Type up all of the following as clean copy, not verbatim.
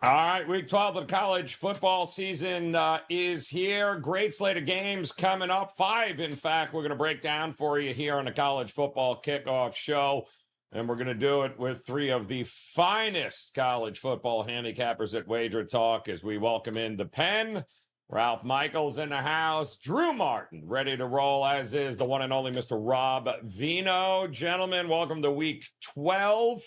All right, week 12 of the college football season is here. Great slate of games coming up. 5, in fact, we're going to break down for you here on the College Football Kickoff Show. And we're going to do it with 3 of the finest college football handicappers at WagerTalk as we welcome in the pen. Ralph Michaels in the house. Drew Martin ready to roll, as is the one and only Mr. Rob Veno. Gentlemen, welcome to week 12.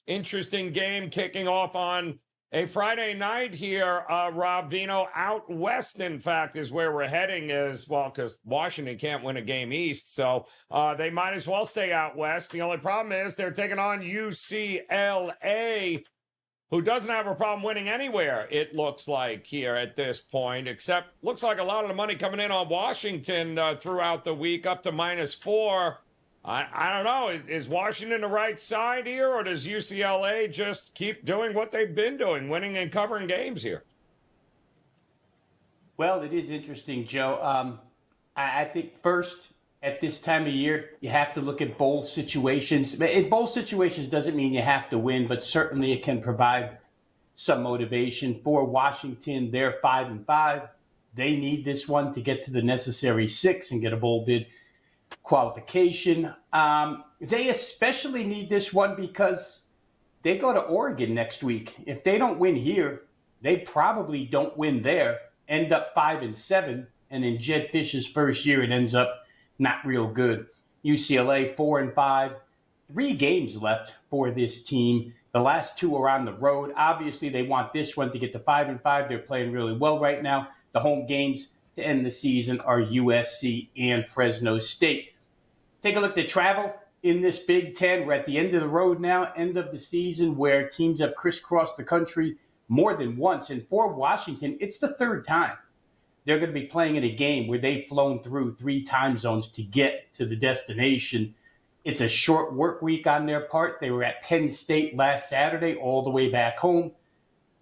Interesting game kicking off on a Friday night here, Rob Veno. Out west, in fact, is where we're heading as well, because Washington can't win a game east, so they might as well stay out west. The only problem is they're taking on UCLA, who doesn't have a problem winning anywhere, it looks like, here at this point, except looks like a lot of the money coming in on Washington throughout the week, up to -4. I don't know. Is Washington the right side here, or does UCLA just keep doing what they've been doing, winning and covering games here? Well, it is interesting, Joe. I think first, at this time of year, you have to look at bowl situations. In bowl situations doesn't mean you have to win, but certainly it can provide some motivation. For Washington, they're 5-5. They need this one to get to the necessary 6 and get a bowl bid qualification. They especially need this one because they go to Oregon next week. If they don't win here, they probably don't win there, end up 5-7, and in Jed Fish's first year, it ends up not real good. UCLA 4-5, 3 games left for this team. The last 2 are on the road. Obviously, they want this one to get to 5-5. They're playing really well right now. The home games to end the season are USC and Fresno State. Take a look at travel in this Big Ten. We're at the end of the road now, end of the season, where teams have crisscrossed the country more than once. And for Washington, it's the 3rd time they're going to be playing in a game where they've flown through 3 time zones to get to the destination. It's a short work week on their part. They were at Penn State last Saturday, all the way back home.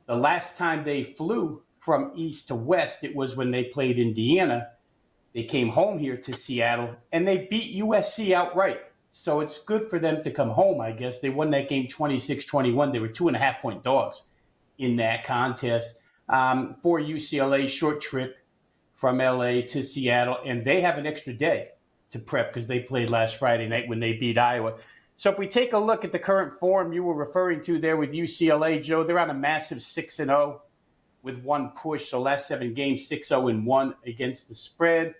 The last time they flew from east to west, it was when they played Indiana. They came home here to Seattle, and they beat USC outright. So it's good for them to come home, I guess. They won that game 26-21. They were 2.5-point dogs in that contest. For UCLA, short trip from LA to Seattle, and they have an extra day to prep because they played last Friday night when they beat Iowa. So if we take a look at the current form you were referring to there with UCLA, Joe, they're on a massive 6-0. With 1 push, so last 7 games, 6-0-1 against the spread.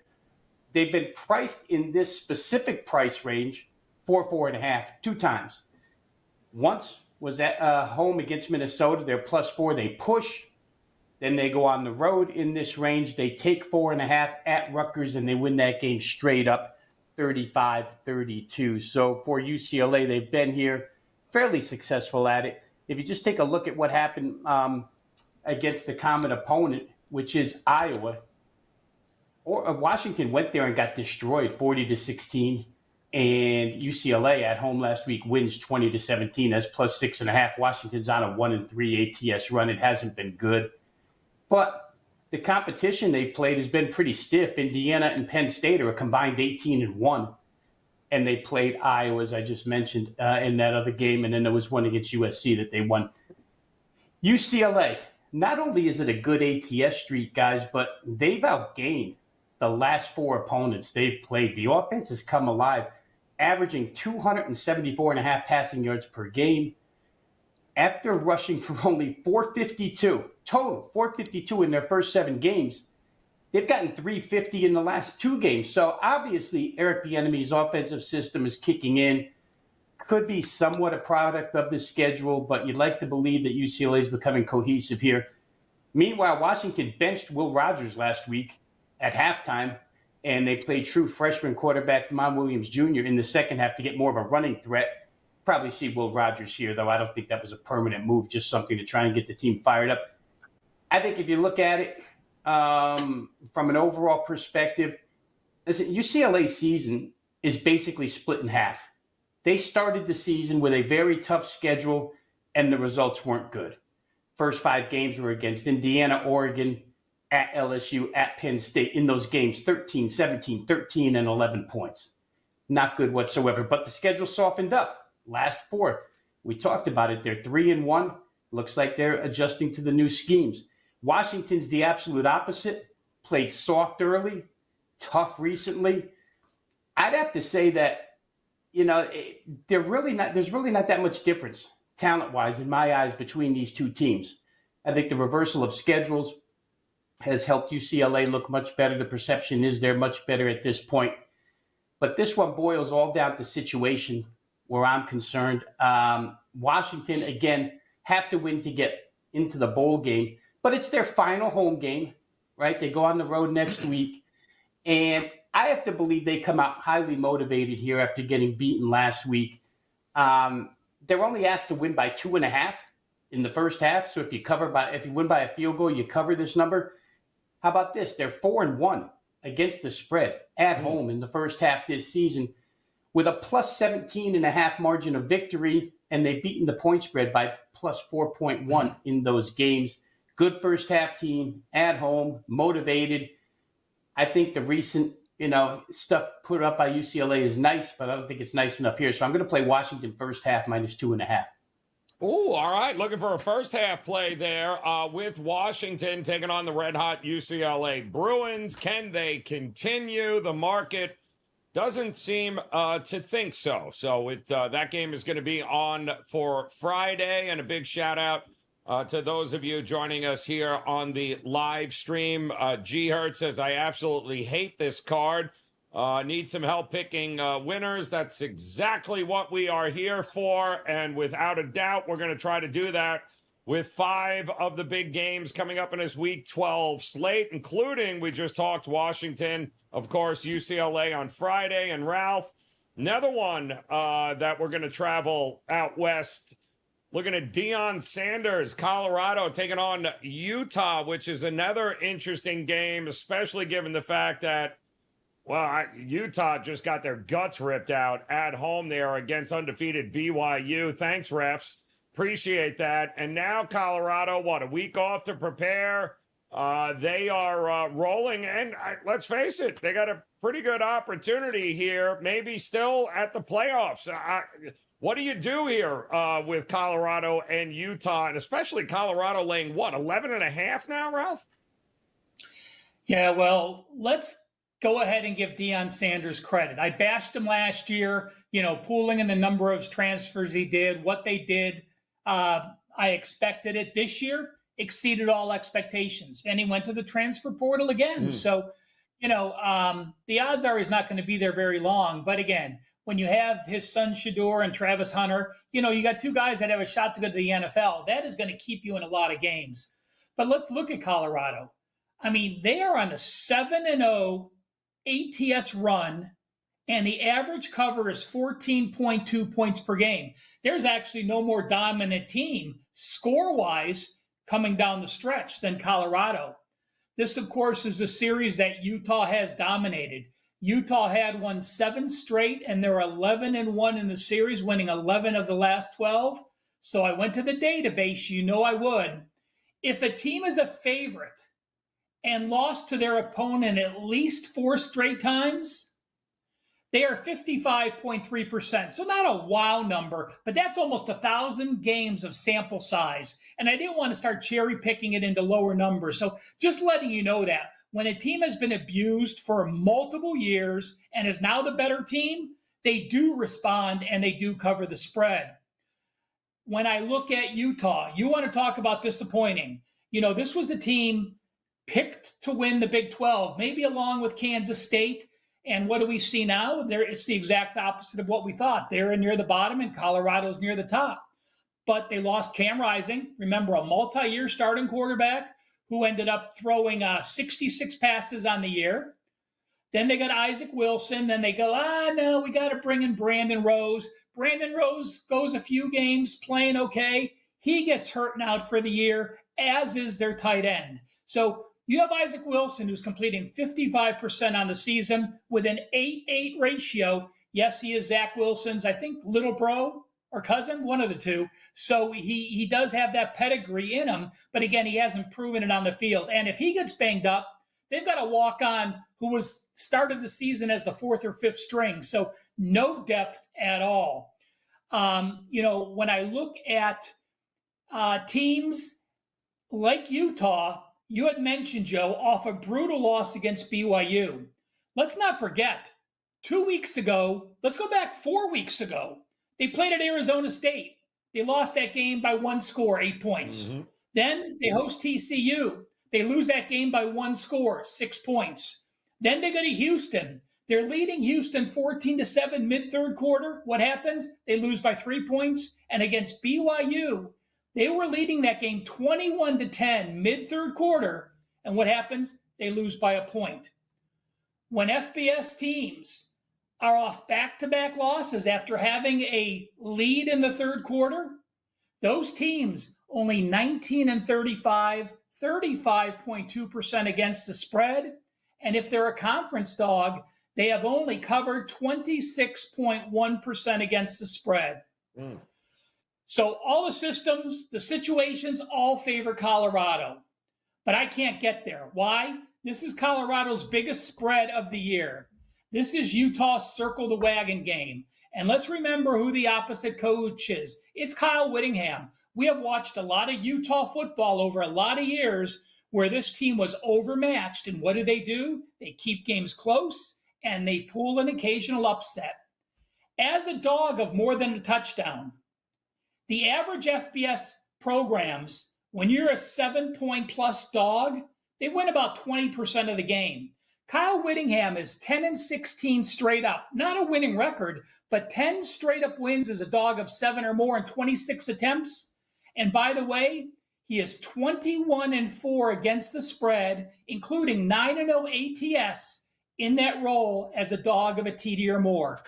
They've been priced in this specific price range 4.5, 2 times. Once was at home against Minnesota. They're +4. They push. Then they go on the road in this range. They take 4.5 at Rutgers, and they win that game straight up 35-32. So for UCLA, they've been here, fairly successful at it. If you just take a look at what happened against the common opponent, which is Iowa, or Washington went there and got destroyed 40-16, and UCLA at home last week wins 20-17. That's +6.5. Washington's on a 1-3 ATS run. It hasn't been good, but the competition they've played has been pretty stiff. Indiana and Penn State are a combined 18-1, and they played Iowa, as I just mentioned, in that other game, and then there was one against USC that they won. UCLA. Not only is it a good ATS streak, guys, but they've outgained the last 4 opponents they've played. The offense has come alive, averaging 274.5 passing yards per game. After rushing for only 452, total 452 in their first 7 games, they've gotten 350 in the last 2 games. So obviously, Eric Bieniemy's offensive system is kicking in. Could be somewhat a product of the schedule, but you'd like to believe that UCLA is becoming cohesive here. Meanwhile, Washington benched Will Rogers last week at halftime, and they played true freshman quarterback Damon Williams Jr. in the second half to get more of a running threat. Probably see Will Rogers here, though. I don't think that was a permanent move, just something to try and get the team fired up. I think if you look at it from an overall perspective, listen, UCLA's season is basically split in half. They started the season with a very tough schedule, and the results weren't good. First 5 games were against Indiana, Oregon, at LSU, at Penn State. In those games, 13, 17, 13, and 11 points. Not good whatsoever, but the schedule softened up. Last 4, we talked about it. They're 3-1. Looks like they're adjusting to the new schemes. Washington's the absolute opposite. Played soft early, tough recently. I'd have to say that, there's really not that much difference talent-wise in my eyes between these two teams. I think the reversal of schedules has helped UCLA look much better. The perception is they're much better at this point. But this one boils all down to situation where I'm concerned. Washington, again, have to win to get into the bowl game. But it's their final home game, right? They go on the road next week. And I have to believe they come out highly motivated here after getting beaten last week. They're only asked to win by 2.5 in the first half. So if you win by a field goal, you cover this number. How about this? They're 4-1 against the spread at home in the first half this season with a plus 17.5 margin of victory, and they've beaten the point spread by plus 4.1 in those games. Good first half team at home, motivated. I think the recent, stuff put up by UCLA is nice, but I don't think it's nice enough here. So I'm going to play Washington first half minus 2.5. Oh, all right. Looking for a first half play there with Washington taking on the red-hot UCLA Bruins. Can they continue? The market doesn't seem to think so. So that game is going to be on for Friday. And a big shout-out to those of you joining us here on the live stream. G. Hurt says, I absolutely hate this card. Need some help picking winners. That's exactly what we are here for. And without a doubt, we're going to try to do that with 5 of the big games coming up in this Week 12 slate, including, we just talked, Washington, of course, UCLA on Friday. And Ralph, another one that we're going to travel out west, looking at Deion Sanders, Colorado, taking on Utah, which is another interesting game, especially given the fact that, Utah just got their guts ripped out at home there against undefeated BYU. Thanks, refs. Appreciate that. And now Colorado, a week off to prepare. They are rolling. And let's face it, they got a pretty good opportunity here, maybe still at the playoffs. What do you do here with Colorado and Utah, and especially Colorado laying, 11.5 now, Ralph? Yeah, well, let's go ahead and give Deion Sanders credit. I bashed him last year, pooling in the number of transfers he did, what they did. I expected it. This year exceeded all expectations, and he went to the transfer portal again. So, the odds are he's not going to be there very long. But again, when you have his son Shador and Travis Hunter, you got 2 guys that have a shot to go to the NFL. That is going to keep you in a lot of games. But let's look at Colorado. I mean, they are on a 7-0 ATS run, and the average cover is 14.2 points per game. There's actually no more dominant team score-wise coming down the stretch than Colorado. This, of course, is a series that Utah has dominated. Utah had won 7 straight, and they're 11-1 in the series, winning 11 of the last 12. So I went to the database. I would. If a team is a favorite and lost to their opponent at least 4 straight times, they are 55.3%. So not a wow number, but that's almost 1,000 games of sample size. And I didn't want to start cherry picking it into lower numbers. So just letting you know that when a team has been abused for multiple years and is now the better team, they do respond and they do cover the spread. When I look at Utah, you want to talk about disappointing. This was a team picked to win the Big 12, maybe along with Kansas State. And what do we see now? It's the exact opposite of what we thought. They're near the bottom and Colorado's near the top. But they lost Cam Rising, remember, a multi-year starting quarterback who ended up throwing 66 passes on the year. Then they got Isaac Wilson. Then they go, no, we got to bring in Brandon Rose. Brandon Rose goes a few games playing okay. He gets hurt out for the year, as is their tight end. So you have Isaac Wilson, who's completing 55% on the season with an 8-8 ratio. Yes, he is Zach Wilson's, I think, little bro or cousin, one of the two. So he does have that pedigree in him. But again, he hasn't proven it on the field. And if he gets banged up, they've got a walk-on who was started the season as the 4th or 5th string. So no depth at all. When I look at teams like Utah, you had mentioned, Joe, off a brutal loss against BYU. Let's not forget, 2 weeks ago, let's go back 4 weeks ago, they played at Arizona State. They lost that game by one score, 8 points. Mm-hmm. Then they host TCU. They lose that game by one score, 6 points. Then they go to Houston. They're leading Houston 14-7 mid-third quarter. What happens? They lose by 3 points. And against BYU, they were leading that game 21-10 mid-third quarter. And what happens? They lose by a point. When FBS teams are off back-to-back losses after having a lead in the third quarter, those teams only 19-35, 35.2% against the spread. And if they're a conference dog, they have only covered 26.1% against the spread. So all the systems, the situations, all favor Colorado. But I can't get there. Why? This is Colorado's biggest spread of the year. This is Utah's circle the wagon game. And let's remember who the opposite coach is. It's Kyle Whittingham. We have watched a lot of Utah football over a lot of years where this team was overmatched. And what do? They keep games close and they pull an occasional upset. As a dog of more than a touchdown, the average FBS programs, when you're a 7-point plus dog, they win about 20% of the game. Kyle Whittingham is 10-16 straight up. Not a winning record, but 10 straight up wins as a dog of 7 or more in 26 attempts. And by the way, he is 21-4 against the spread, including 9-0 ATS in that role as a dog of a TD or more.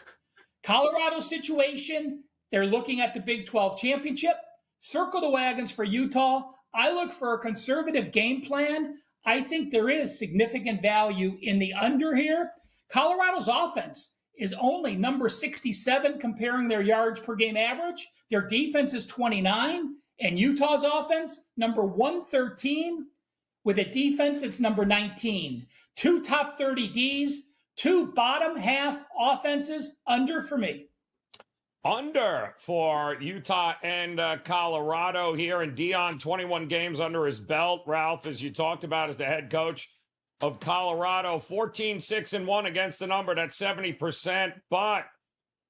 Colorado situation, they're looking at the Big 12 championship. Circle the wagons for Utah. I look for a conservative game plan. I think there is significant value in the under here. Colorado's offense is only number 67 comparing their yards per game average. Their defense is 29. And Utah's offense, number 113, with a defense that's number 19. 2 top 30 Ds, 2 bottom half offenses, under for me. Under for Utah and Colorado here. And Dion, 21 games under his belt. Ralph, as you talked about, as the head coach of Colorado, 14-6-1 against the number. That's 70%. But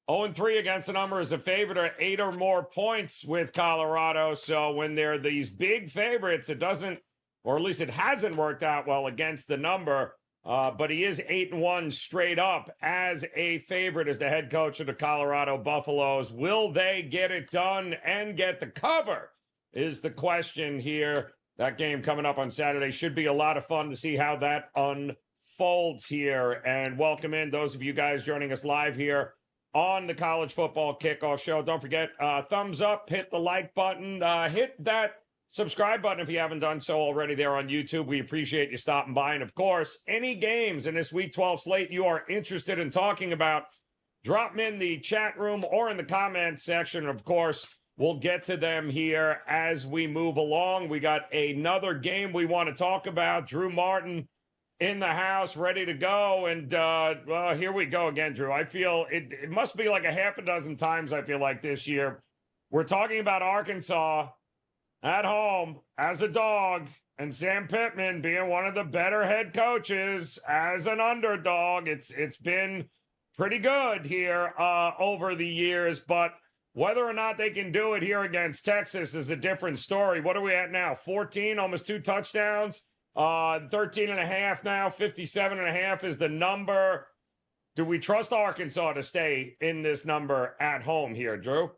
0-3 against the number is a favorite or 8 or more points with Colorado. So when they're these big favorites, it doesn't, or at least it hasn't worked out well against the number. But he is 8-1 straight up as a favorite as the head coach of the Colorado Buffaloes. Will they get it done and get the cover is the question here. That game coming up on Saturday should be a lot of fun to see how that unfolds here. And welcome in those of you guys joining us live here on the College Football Kickoff Show. Don't forget, thumbs up, hit the like button, hit that subscribe button if you haven't done so already there on YouTube. We appreciate you stopping by. And of course, any games in this Week 12 slate you are interested in talking about, drop them in the chat room or in the comment section. Of course, we'll get to them here as we move along. We got another game we want to talk about. Drew Martin in the house, ready to go. And well, here we go again, Drew. I feel it must be like a half a dozen times, I feel like, this year. We're talking about Arkansas at home as a dog, and Sam Pittman being one of the better head coaches as an underdog. It's been pretty good here over the years, but whether or not they can do it here against Texas is a different story. What are we at now? 14, almost 2 touchdowns, 13 and a half now, 57 and a half is the number. Do we trust Arkansas to stay in this number at home here, Drew?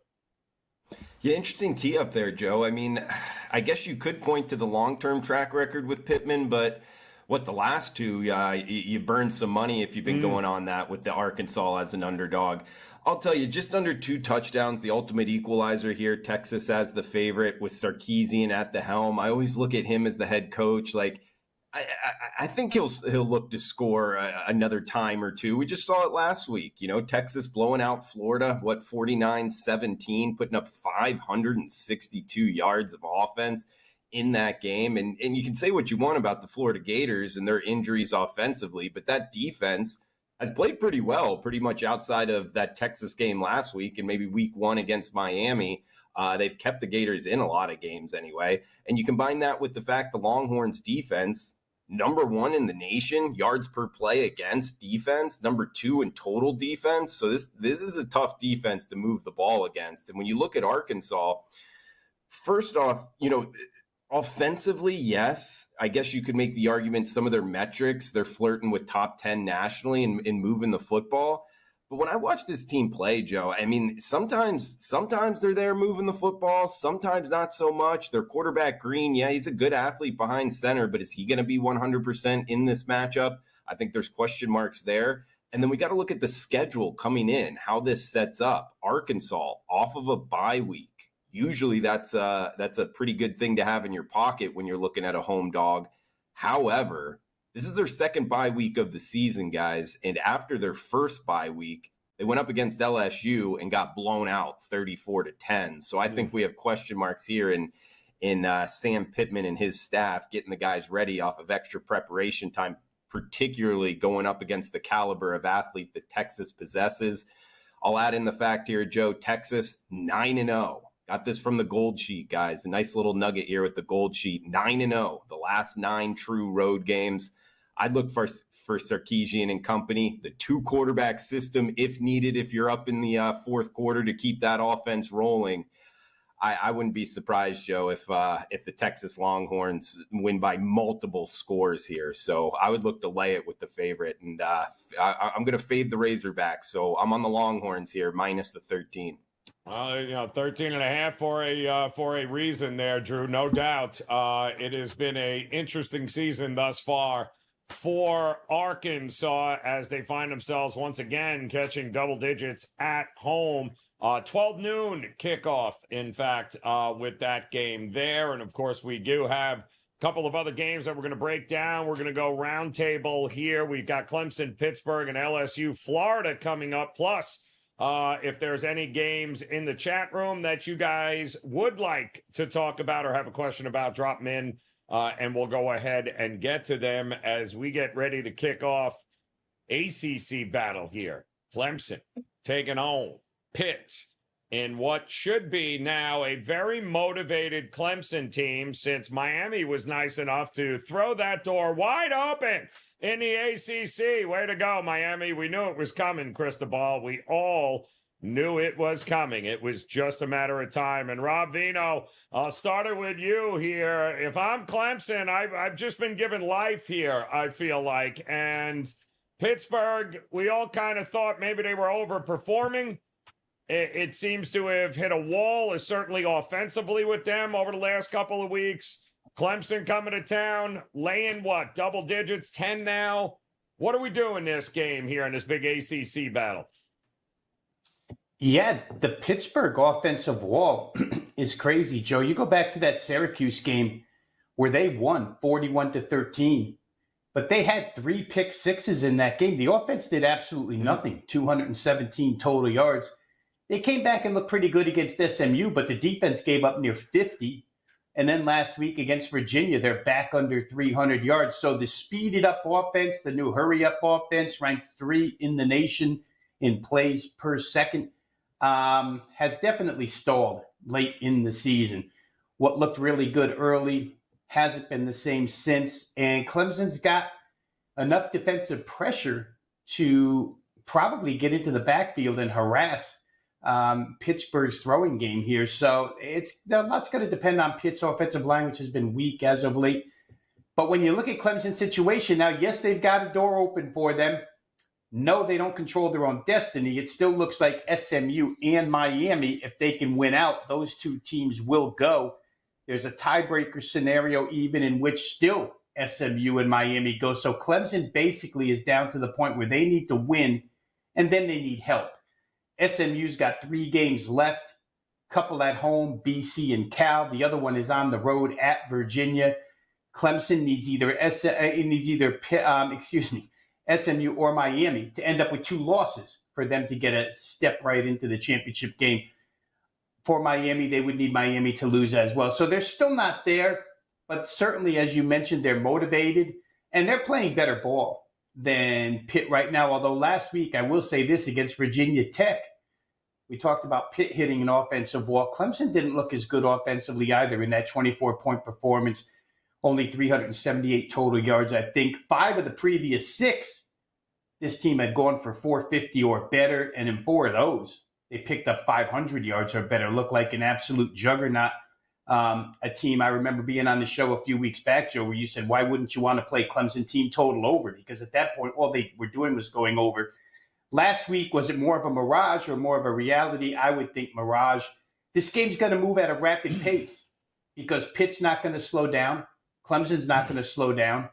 Yeah, interesting tee up there, Joe. I mean, I guess you could point to the long-term track record with Pittman, but the last two, you burned some money if you've been going on that with the Arkansas as an underdog. I'll tell you, just under 2 touchdowns, the ultimate equalizer here, Texas as the favorite with Sarkisian at the helm. I always look at him as the head coach. Like, I think he'll look to score another time or two. We just saw it last week. You know, Texas blowing out Florida, 49-17, putting up 562 yards of offense in that game. And you can say what you want about the Florida Gators and their injuries offensively, but that defense has played pretty well, pretty much outside of that Texas game last week and maybe week 1 against Miami. They've kept the Gators in a lot of games anyway. And you combine that with the fact the Longhorns defense, number 1 in the nation, yards per play against defense, number 2 in total defense. So this is a tough defense to move the ball against. And when you look at Arkansas, first off, offensively, yes, I guess you could make the argument some of their metrics, they're flirting with top 10 nationally in moving the football. But when I watch this team play, Joe, I mean, sometimes they're there moving the football, sometimes not so much. Their quarterback, Green, yeah, he's a good athlete behind center, but is he going to be 100% in this matchup? I think there's question marks there. And then we got to look at the schedule coming in, how this sets up. Arkansas off of a bye week. Usually that's a pretty good thing to have in your pocket when you're looking at a home dog. However, this is their second bye week of the season, guys. And after their first bye week, they went up against LSU and got blown out 34-10. So I think we have question marks here in Sam Pittman and his staff getting the guys ready off of extra preparation time, particularly going up against the caliber of athlete that Texas possesses. I'll add in the fact here, Joe, Texas 9-0. Got this from the Gold Sheet, guys. A nice little nugget here with the Gold Sheet. 9-0, the last 9 true road games. I'd look for Sarkisian and company, the 2-quarterback system if needed, if you're up in the fourth quarter to keep that offense rolling. I wouldn't be surprised, Joe, if the Texas Longhorns win by multiple scores here. So I would look to lay it with the favorite. And I'm going to fade the Razorbacks. So I'm on the Longhorns here, minus the 13. 13.5 for a reason there, Drew. No doubt. It has been a interesting season thus far for Arkansas as they find themselves once again catching double digits at home. 12 noon kickoff, in fact, with that game there. And, of course, we do have a couple of other games that we're going to break down. We're going to go round table here. We've got Clemson, Pittsburgh, and LSU, Florida coming up. Plus, if there's any games in the chat room that you guys would like to talk about or have a question about, drop them in, and we'll go ahead and get to them as we get ready to kick off ACC battle here. Clemson taking on Pitt in what should be now a very motivated Clemson team, since Miami was nice enough to throw that door wide open in the ACC. Way to go, Miami. We knew it was coming, Cristobal. We all knew it was coming. It was just a matter of time. And Rob Veno, I'll start it with you here. If I'm Clemson, I've just been given life here, I feel like. And Pittsburgh, we all kind of thought maybe they were overperforming. It seems to have hit a wall, certainly offensively with them over the last couple of weeks. Clemson coming to town, laying what, double digits, 10 now? What are we doing this game here in this big ACC battle? Yeah, the Pittsburgh offensive wall is crazy, Joe. You go back to that Syracuse game where they won 41-13, but they had 3 pick sixes in that game. The offense did absolutely nothing, 217 total yards. They came back and looked pretty good against SMU, but the defense gave up near 50. And then last week against Virginia, they're back under 300 yards. So the speeded up offense, the new hurry up offense, ranked 3 in the nation in plays per second, has definitely stalled late in the season. What looked really good early hasn't been the same since. And Clemson's got enough defensive pressure to probably get into the backfield and harass Pittsburgh's throwing game here. So a lot's going to depend on Pitt's offensive line, which has been weak as of late. But when you look at Clemson's situation now, yes, they've got a door open for them. No, they don't control their own destiny. It still looks like SMU and Miami, if they can win out, those 2 teams will go. There's a tiebreaker scenario even in which still SMU and Miami go. So Clemson basically is down to the point where they need to win, and then they need help. SMU's got 3 games left, couple at home, BC and Cal. The other one is on the road at Virginia. Clemson needs either SMU or Miami to end up with 2 losses for them to get a step right into the championship game. For Miami, they would need Miami to lose as well. So they're still not there, but certainly, as you mentioned, they're motivated and they're playing better ball than Pitt right now. Although last week, I will say this, against Virginia Tech, We talked about Pitt hitting an offensive wall. Clemson didn't look as good offensively either in that 24-point performance, only 378 total yards. I think 5 of the previous 6, this team had gone for 450 or better, and in 4 of those, they picked up 500 yards or better. Looked like an absolute juggernaut. A team, I remember being on the show a few weeks back, Joe, where you said, why wouldn't you want to play Clemson team total over? Because at that point, all they were doing was going over. Last week, was it more of a mirage or more of a reality? I would think mirage. This game's going to move at a rapid pace because Pitt's not going to slow down. Clemson's not going to slow down.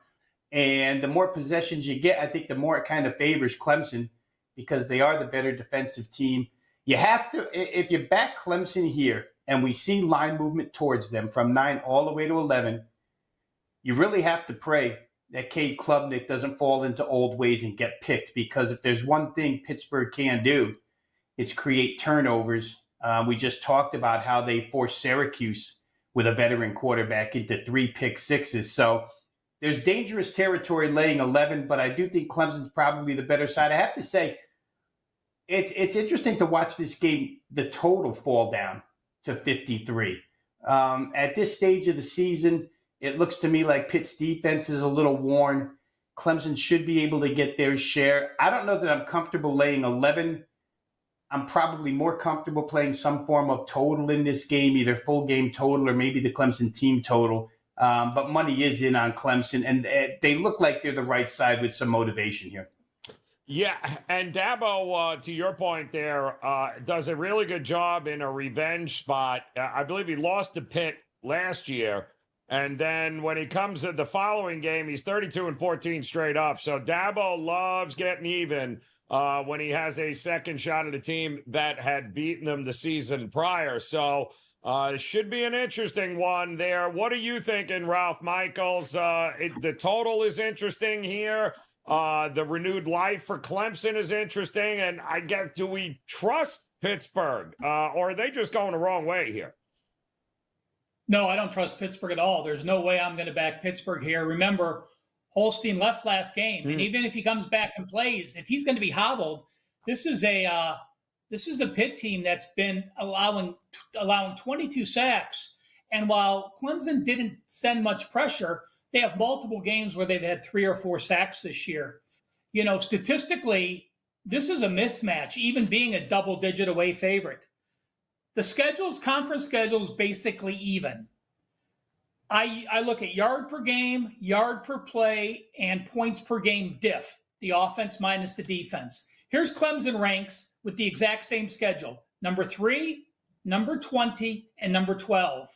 And the more possessions you get, I think the more it kind of favors Clemson because they are the better defensive team. You have to, if you back Clemson here and we see line movement towards them from 9 all the way to 11, you really have to pray that Cade Klubnik doesn't fall into old ways and get picked, because if there's one thing Pittsburgh can do, it's create turnovers. We just talked about how they forced Syracuse with a veteran quarterback into 3 pick sixes. So there's dangerous territory laying 11, but I do think Clemson's probably the better side. I have to say, it's interesting to watch this game, the total fall down to 53. At this stage of the season, it looks to me like Pitt's defense is a little worn. Clemson should be able to get their share. I don't know that I'm comfortable laying 11. I'm probably more comfortable playing some form of total in this game, either full game total or maybe the Clemson team total. But money is in on Clemson, and they look like they're the right side with some motivation here. Yeah, and Dabo, to your point there, does a really good job in a revenge spot. I believe he lost to Pitt last year. And then when he comes to the following game, he's 32-14 straight up. So Dabo loves getting even when he has a second shot at a team that had beaten them the season prior. So it should be an interesting one there. What are you thinking, Ralph Michaels? The total is interesting here. The renewed life for Clemson is interesting. And I guess, do we trust Pittsburgh or are they just going the wrong way here? No, I don't trust Pittsburgh at all. There's no way I'm going to back Pittsburgh here. Remember, Holstein left last game, and even if he comes back and plays, if he's going to be hobbled, this is the Pitt team that's been allowing 22 sacks. And while Clemson didn't send much pressure, they have multiple games where they've had 3 or 4 sacks this year. You know, statistically, this is a mismatch, even being a double-digit away favorite. The conference schedule is basically even. I look at yard per game, yard per play, and points per game diff, the offense minus the defense. Here's Clemson ranks with the exact same schedule. Number 3, number 20, and number 12.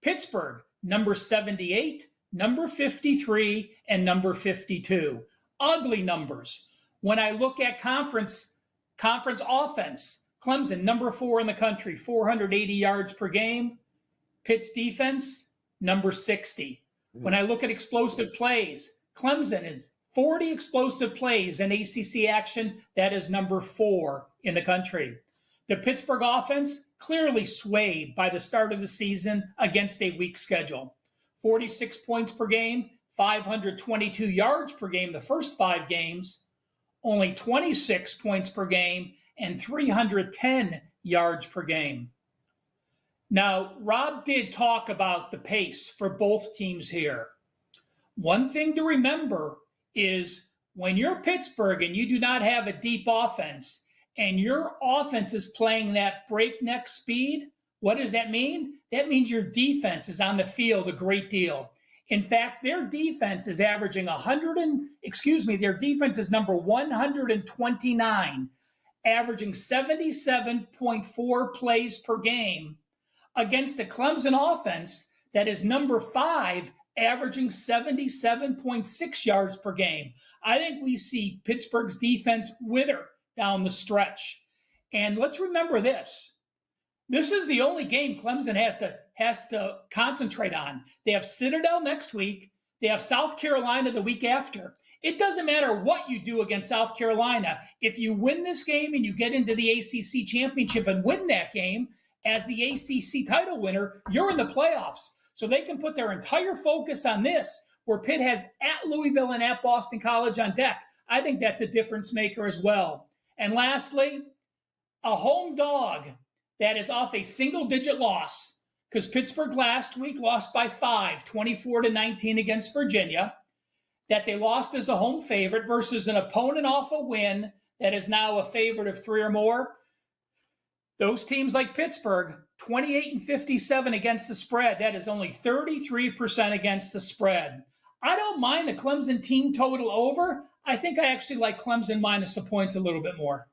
Pittsburgh, number 78, number 53, and number 52. Ugly numbers. When I look at conference offense, Clemson, number 4 in the country, 480 yards per game. Pitt's defense, number 60. When I look at explosive plays, Clemson is 40 explosive plays in ACC action. That is number 4 in the country. The Pittsburgh offense clearly swayed by the start of the season against a weak schedule. 46 points per game, 522 yards per game the first 5 games, only 26 points per game, and 310 yards per game. Now, Rob did talk about the pace for both teams here. One thing to remember is when you're Pittsburgh and you do not have a deep offense and your offense is playing that breakneck speed, what does that mean? That means your defense is on the field a great deal. In fact, their defense is averaging their defense is number 129, averaging 77.4 plays per game against the Clemson offense that is number 5, averaging 77.6 yards per game. I think we see Pittsburgh's defense wither down the stretch. And let's remember this. This is the only game Clemson has to concentrate on. They have Citadel next week. They have South Carolina the week after. It doesn't matter what you do against South Carolina. If you win this game and you get into the ACC championship and win that game as the ACC title winner, you're in the playoffs. So they can put their entire focus on this, where Pitt has at Louisville and at Boston College on deck. I think that's a difference maker as well. And lastly, a home dog that is off a single-digit loss, because Pittsburgh last week lost by 5, 24-19 against Virginia, that they lost as a home favorite versus an opponent off a win that is now a favorite of 3 or more. Those teams like Pittsburgh, 28-57 against the spread. That is only 33% against the spread. I don't mind the Clemson team total over. I think I actually like Clemson minus the points a little bit more.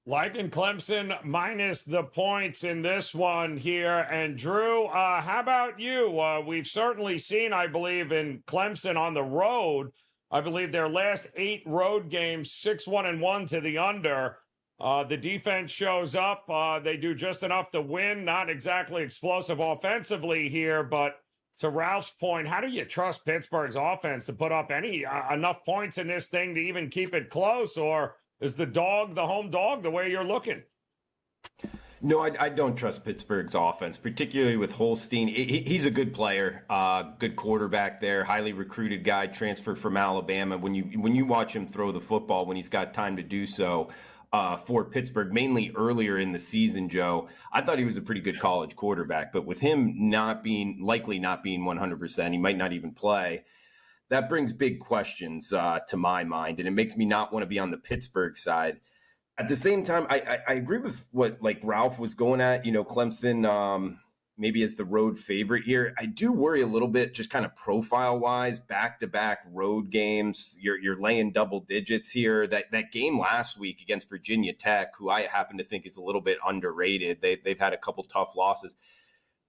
Liking Clemson minus the points in this one here. And Drew, how about you? We've certainly seen, I believe, in Clemson on the road, I believe their last 8 road games, 6-1-1 to the under. The defense shows up. They do just enough to win. Not exactly explosive offensively here, but to Ralph's point, how do you trust Pittsburgh's offense to put up enough points in this thing to even keep it close? Or is the home dog, the way you're looking? No, I don't trust Pittsburgh's offense, particularly with Holstein. He's a good player, good quarterback there, highly recruited guy, transferred from Alabama. When you watch him throw the football, when he's got time to do so, for Pittsburgh, mainly earlier in the season, Joe, I thought he was a pretty good college quarterback. But with him likely not being 100%, he might not even play. That brings big questions to my mind, and it makes me not want to be on the Pittsburgh side. At the same time, I agree with what Ralph was going at. Clemson maybe as the road favorite here. I do worry a little bit, just kind of profile-wise, back-to-back road games. You're laying double digits here. That game last week against Virginia Tech, who I happen to think is a little bit underrated. They've had a couple tough losses.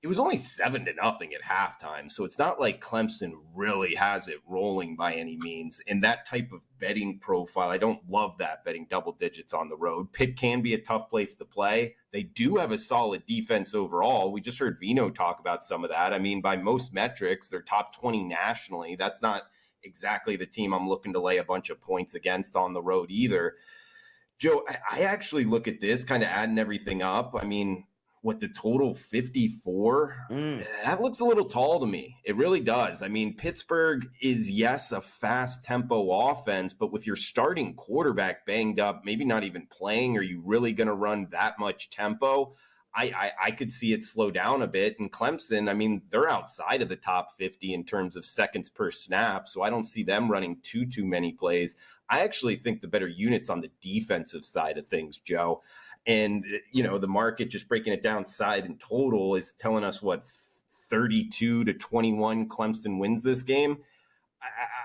It was only 7-0 at halftime, so it's not like Clemson really has it rolling by any means. And that type of betting profile, I don't love that, betting double digits on the road. Pitt can be a tough place to play. They do have a solid defense overall. We just heard Veno talk about some of that. I mean, by most metrics, they're top 20 nationally. That's not exactly the team I'm looking to lay a bunch of points against on the road either. Joe, I actually look at this, kind of adding everything up. I mean, what, the total 54? That looks a little tall to me. It really does. I mean, Pittsburgh is, yes, a fast tempo offense, but with your starting quarterback banged up, maybe not even playing, are you really going to run that much tempo? I could see it slow down a bit. And Clemson, I mean, they're outside of the top 50 in terms of seconds per snap, so I don't see them running too many plays. I actually think the better units on the defensive side of things, Joe. And, the market, just breaking it down side and total, is telling us, 32-21 Clemson wins this game.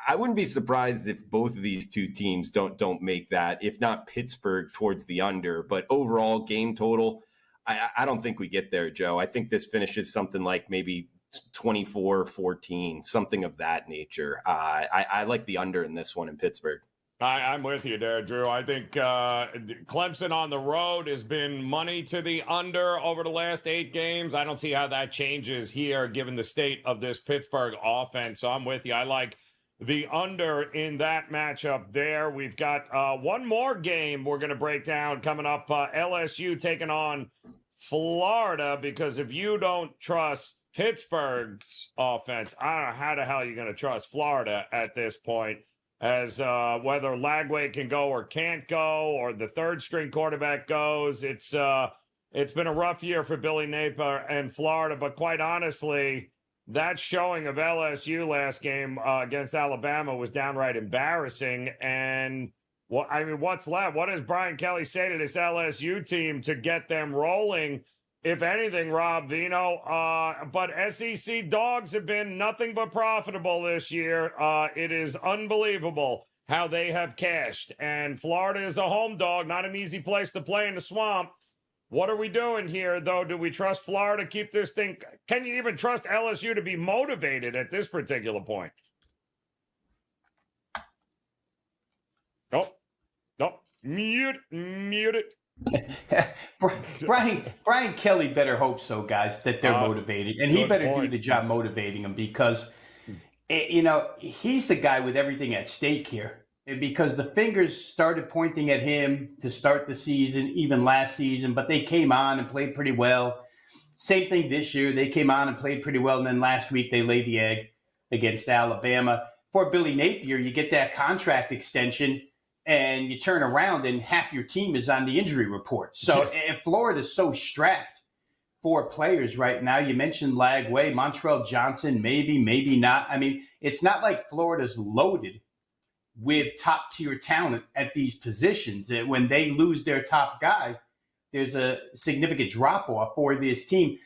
I wouldn't be surprised if both of these two teams don't make that, if not Pittsburgh towards the under. But overall game total, I don't think we get there, Joe. I think this finishes something like maybe 24-14, something of that nature. I like the under in this one in Pittsburgh. I'm with you there, Drew. I think Clemson on the road has been money to the under over the last 8 games. I don't see how that changes here, given the state of this Pittsburgh offense. So I'm with you. I like the under in that matchup there. We've got one more game we're going to break down coming up. LSU taking on Florida, because if you don't trust Pittsburgh's offense, I don't know how the hell you're going to trust Florida at this point. As whether Lagway can go or can't go, or the third string quarterback goes. It's been a rough year for Billy Napier and Florida, but quite honestly, that showing of LSU last game against Alabama was downright embarrassing. And what's left? What does Brian Kelly say to this LSU team to get them rolling? If anything, Rob Veno, but SEC dogs have been nothing but profitable this year. It is unbelievable how they have cashed. And Florida is a home dog, not an easy place to play in the swamp. What are we doing here, though? Do we trust Florida to keep this thing? Can you even trust LSU to be motivated at this particular point? Nope. Mute it. Brian Kelly better hope so, guys, that they're motivated, and he better do the job motivating them, because he's the guy with everything at stake here, because the fingers started pointing at him to start the season, even last season, but they came on and played pretty well. Same thing this year. They came on and played pretty well, and then last week they laid the egg against Alabama. For Billy Napier, you get that contract extension. and you turn around and half your team is on the injury report. So if Florida's so strapped for players right now, you mentioned Lagway, Montrell Johnson, maybe not. I mean, it's not like Florida's loaded with top tier talent at these positions. When they lose their top guy, there's a significant drop off for this team.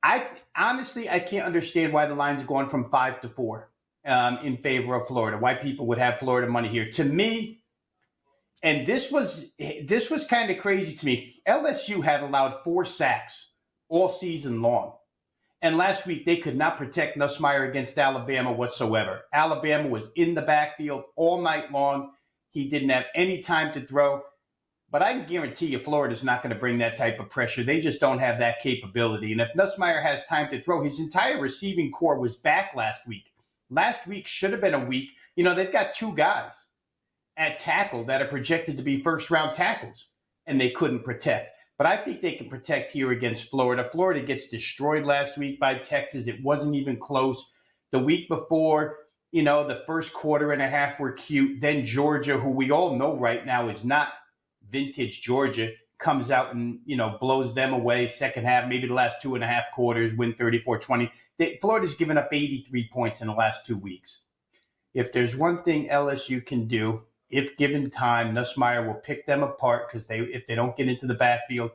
I can't understand why the line's going from 5 to 4 in favor of Florida. Why people would have Florida money here? To me, and this was kind of crazy to me. LSU had allowed 4 sacks all season long, and last week they could not protect Nussmeier against Alabama whatsoever. Alabama was in the backfield all night long. He didn't have any time to throw. But I can guarantee you Florida's not going to bring that type of pressure. They just don't have that capability. And if Nussmeier has time to throw, his entire receiving core was back last week. Last week should have been a week. You know, they've got 2 guys at tackle that are projected to be first-round tackles, and they couldn't protect. But I think they can protect here against Florida. Florida gets destroyed last week by Texas. It wasn't even close. The week before, you know, the first quarter and a half were cute. Then Georgia, who we all know right now is not vintage Georgia, comes out and, you know, blows them away. Second half, maybe the last 2.5 quarters, win 34-20. Florida's given up 83 points in the last 2 weeks. If there's one thing LSU can do, if given time, Nussmeier will pick them apart because if they don't get into the backfield.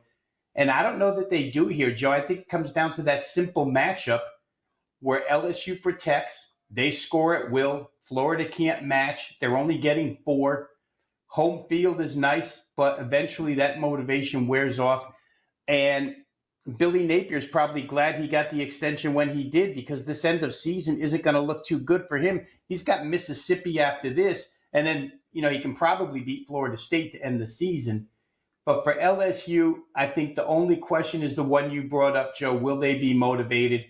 And I don't know that they do here, Joe. I think it comes down to that simple matchup where LSU protects, they score at will. Florida can't match. They're only getting 4. Home field is nice, but eventually that motivation wears off. And Billy Napier's probably glad he got the extension when he did, because this end of season isn't going to look too good for him. He's got Mississippi after this, and then, you know, he can probably beat Florida State to end the season. But for LSU, I think the only question is the one you brought up, Joe. Will they be motivated?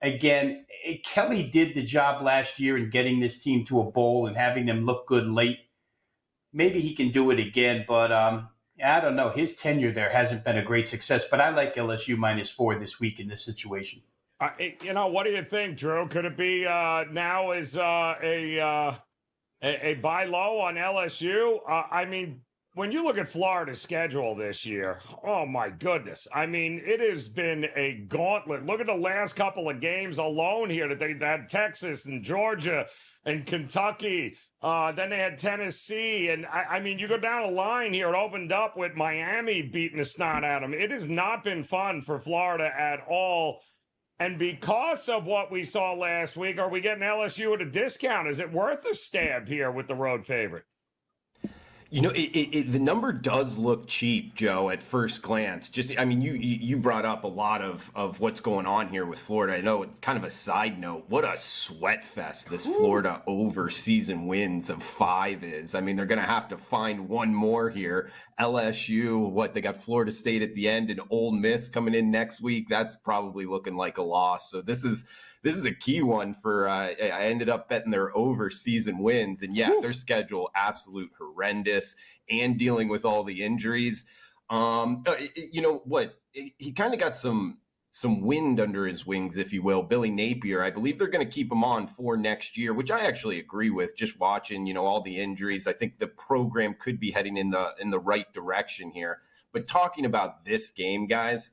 Again, Kelly did the job last year in getting this team to a bowl and having them look good late. Maybe he can do it again, but I don't know. His tenure there hasn't been a great success, but I like LSU -4 this week in this situation. You know, what do you think, Drew? Could it be now is a buy low on LSU? I mean, when you look at Florida's schedule this year, oh my goodness. I mean, it has been a gauntlet. Look at the last couple of games alone here that they had Texas and Georgia and Kentucky. Then they had Tennessee. And I mean, you go down a line here, it opened up with Miami beating the snot out of them. It has not been fun for Florida at all. And because of what we saw last week, are we getting LSU at a discount? Is it worth a stab here with the road favorite? You know, the number does look cheap, Joe, at first glance. Just, I mean, you brought up a lot of what's going on here with Florida. I know it's kind of a side note. What a sweat fest this Florida over season wins of 5 is. I mean, they're going to have to find one more here. LSU, they got Florida State at the end and Ole Miss coming in next week. That's probably looking like a loss. So this is a key one for, I ended up betting their over season wins. And yeah, their schedule, absolute horrendous, and dealing with all the injuries. You know what? He kind of got some wind under his wings, if you will. Billy Napier, I believe they're going to keep him on for next year, which I actually agree with. Just watching, you know, all the injuries, I think the program could be heading in the right direction here. But talking about this game, guys,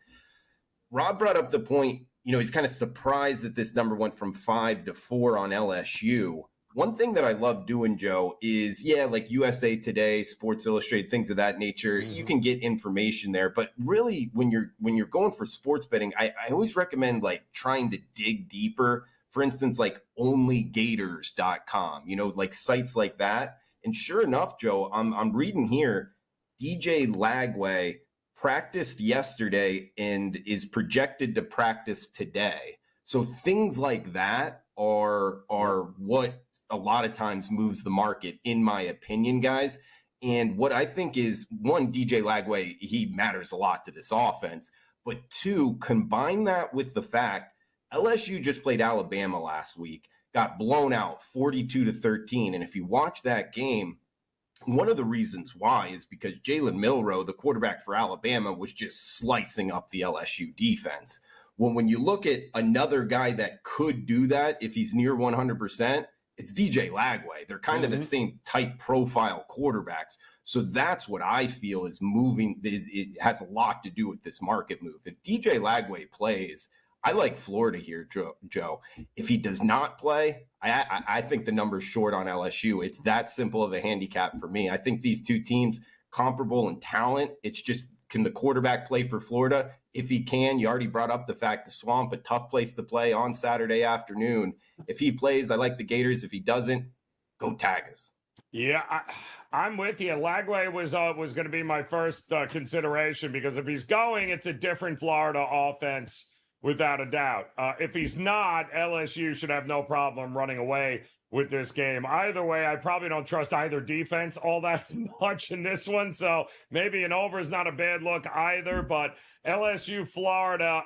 Rob brought up the point. You know, he's kind of surprised that this number went from 5 to 4 on LSU. One thing that I love doing, Joe, is, like USA Today, Sports Illustrated, things of that nature. You can get information there. But really, when you're going for sports betting, I always recommend like trying to dig deeper. For instance, like onlygators.com, you know, like sites like that. And sure enough, Joe, I'm reading here, DJ Lagway practiced yesterday and is projected to practice today. So things like that are what a lot of times moves the market, in my opinion, guys. And what I think is, one, DJ Lagway, he matters a lot to this offense. But 2, combine that with the fact LSU just played Alabama last week, got blown out 42-13. And if you watch that game, one of the reasons why is because Jalen Milroe, the quarterback for Alabama, was just slicing up the LSU defense. When you look at another guy that could do that if he's near 100%, it's DJ Lagway. They're kind of the same type profile quarterbacks. So that's what I feel is moving. It has a lot to do with this market move. If DJ Lagway plays, I like Florida here, Joe. If he does not play, I think the number's short on LSU. It's that simple of a handicap for me. I think these two teams comparable in talent. It's just, can the quarterback play for Florida? If he can, you already brought up the fact the Swamp, a tough place to play on Saturday afternoon. If he plays, I like the Gators. If he doesn't, go Tigers. Yeah, I'm with you. Lagway was going to be my first consideration, because if he's going, it's a different Florida offense without a doubt. If he's not, LSU should have no problem running away with this game. Either way, I probably don't trust either defense all that much in this one, so maybe an over is not a bad look either. But LSU, Florida,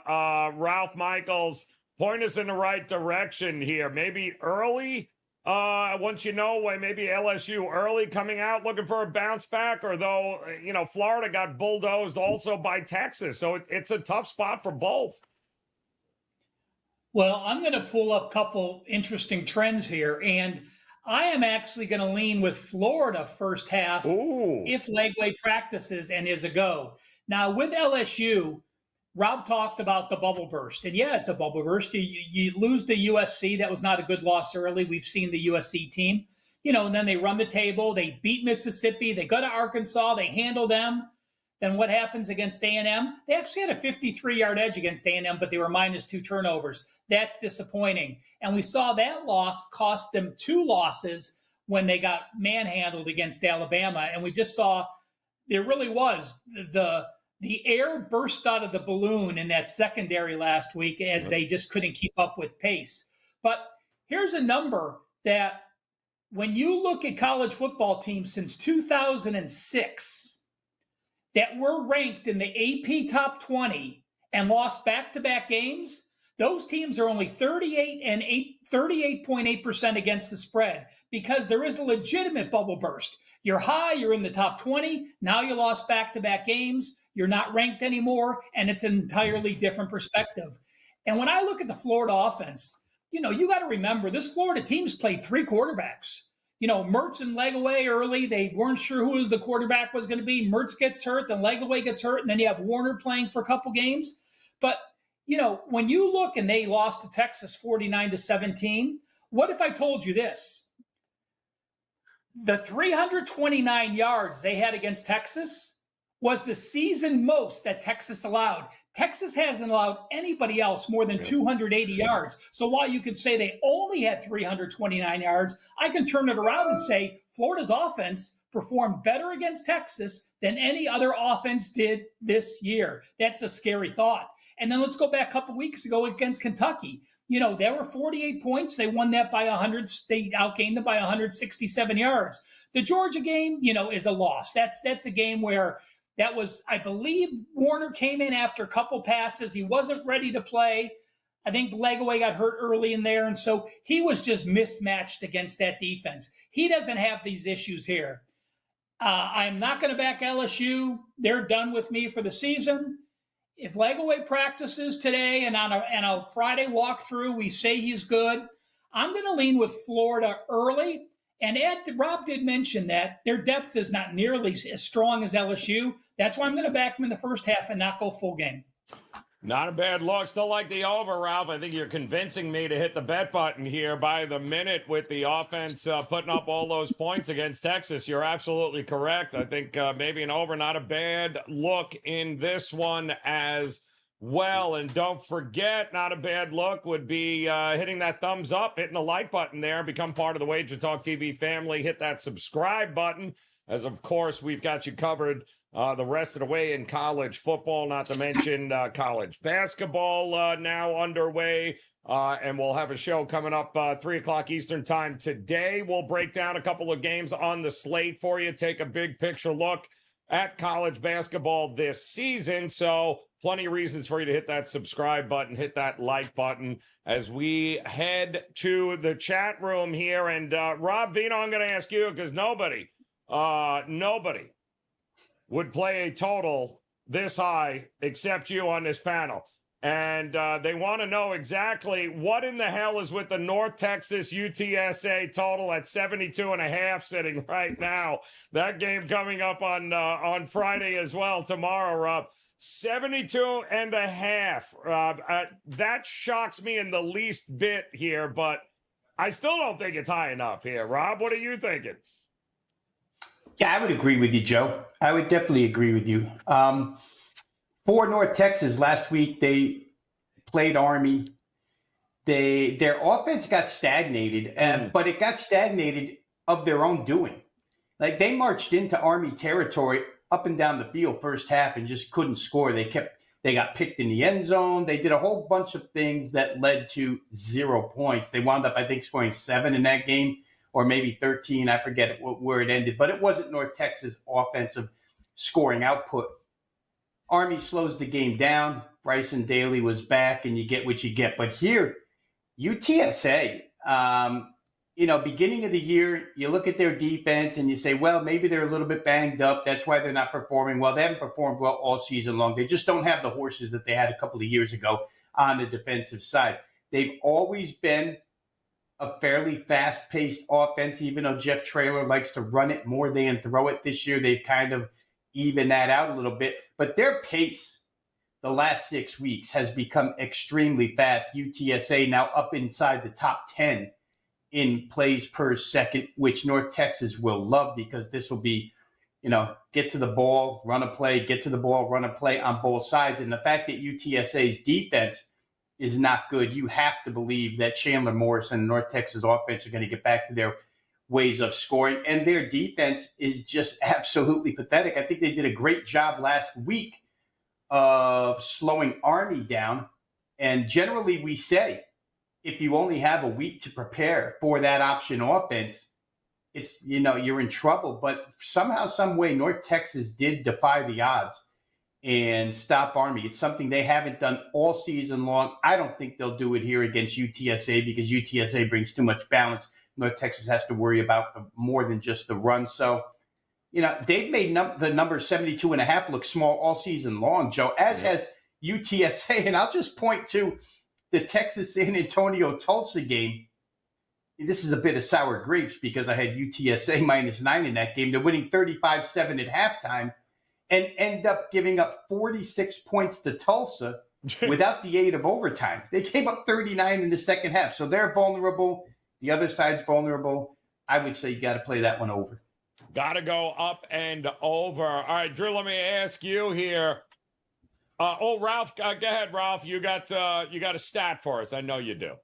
Ralph Michaels, point us in the right direction here. Maybe early, once you know, maybe LSU early coming out looking for a bounce back, or though, Florida got bulldozed also by Texas, so it's a tough spot for both. Well, I'm going to pull up a couple interesting trends here, and I am actually going to lean with Florida first half. Ooh. If Lagway practices and is a go. Now, with LSU, Rob talked about the bubble burst, and yeah, it's a bubble burst. You lose to USC. That was not a good loss early. We've seen the USC team, and then they run the table. They beat Mississippi. They go to Arkansas. They handle them. Then what happens against A&M? They actually had a 53-yard edge against A&M, but they were -2 turnovers. That's disappointing. And we saw that loss cost them 2 losses when they got manhandled against Alabama. And we just saw there really was the air burst out of the balloon in that secondary last week, as they just couldn't keep up with pace. But here's a number that when you look at college football teams since 2006, that were ranked in the AP top 20 and lost back-to-back games, those teams are only 38.8% against the spread, because there is a legitimate bubble burst. You're high, you're in the top 20, now you lost back-to-back games, you're not ranked anymore, and it's an entirely different perspective. And when I look at the Florida offense, you got to remember, this Florida team's played 3 quarterbacks. Mertz and Lagway early, they weren't sure who the quarterback was going to be. Mertz gets hurt, then Lagway gets hurt, and then you have Warner playing for a couple games. But, when you look, and they lost to Texas 49-17, what if I told you this? The 329 yards they had against Texas was the season most that Texas allowed. Texas hasn't allowed anybody else more than 280 yards. So while you could say they only had 329 yards, I can turn it around and say Florida's offense performed better against Texas than any other offense did this year. That's a scary thought. And then let's go back a couple weeks ago against Kentucky. There were 48 points. They won that by 100. They outgained them by 167 yards. The Georgia game, is a loss. That's a game where that was, I believe, Warner came in after a couple passes. He wasn't ready to play. I think Lagway got hurt early in there, and so he was just mismatched against that defense. He doesn't have these issues here. I'm not going to back LSU. They're done with me for the season. If Lagway practices today and on a Friday walkthrough, we say he's good, I'm going to lean with Florida early. And Rob did mention that their depth is not nearly as strong as LSU. That's why I'm going to back them in the first half and not go full game. Not a bad look. Still like the over, Ralph. I think you're convincing me to hit the bet button here by the minute with the offense putting up all those points against Texas. You're absolutely correct. I think maybe an over, not a bad look in this one as well. And don't forget, not a bad look would be hitting that thumbs up, hitting the like button there, become part of the WagerTalk TV family, hit that subscribe button, as of course we've got you covered the rest of the way in college football, not to mention college basketball now underway. And we'll have a show coming up 3 o'clock Eastern time today. We'll break down a couple of games on the slate for you, take a big picture look at college basketball this season. So plenty of reasons for you to hit that subscribe button, hit that like button as we head to the chat room here. And Rob Veno, I'm going to ask you, because nobody would play a total this high except you on this panel. And they want to know exactly what in the hell is with the North Texas UTSA total at 72.5 sitting right now. That game coming up on Friday as well tomorrow, Rob. 72.5. That shocks me in the least bit here, but I still don't think it's high enough here. Rob, what are you thinking? Yeah, I would agree with you, Joe. I would definitely agree with you. For North Texas last week, they played Army. Their offense got stagnated, but it got stagnated of their own doing. Like they marched into Army territory up and down the field first half and just couldn't score. They got picked in the end zone. They did a whole bunch of things that led to 0 points. They wound up, I think, scoring 7 in that game, or maybe 13. I forget where it ended, but it wasn't North Texas offensive scoring output. Army slows the game down. Bryson Daly was back, and you get what you get. But here, UTSA, beginning of the year, you look at their defense and you say, well, maybe they're a little bit banged up. That's why they're not performing well. They haven't performed well all season long. They just don't have the horses that they had a couple of years ago on the defensive side. They've always been a fairly fast-paced offense, even though Jeff Traylor likes to run it more than throw it. This year, they've kind of even that out a little bit. But their pace the last 6 weeks has become extremely fast. UTSA now up inside the top 10 in plays per second, which North Texas will love because this will be, get to the ball, run a play, get to the ball, run a play on both sides. And the fact that UTSA's defense is not good, you have to believe that Chandler Morris and North Texas offense are going to get back to their ways of scoring. And their defense is just absolutely pathetic. I think they did a great job last week of slowing Army down. And generally we say, if you only have a week to prepare for that option offense, it's, you're in trouble. But somehow, some way, North Texas did defy the odds and stop Army. It's something they haven't done all season long. I don't think they'll do it here against UTSA because UTSA brings too much balance. North Texas has to worry about more than just the run. So, they've made the number 72.5 look small all season long, Joe, as has UTSA. And I'll just point to the Texas-San Antonio-Tulsa game. This is a bit of sour grapes because I had UTSA -9 in that game. They're winning 35-7 at halftime and end up giving up 46 points to Tulsa without the aid of overtime. They gave up 39 in the second half. So they're vulnerable. The other side's vulnerable. I would say you got to play that one over. Got to go up and over. All right, Drew, let me ask you here. Ralph, go ahead, Ralph. You got a stat for us. I know you do.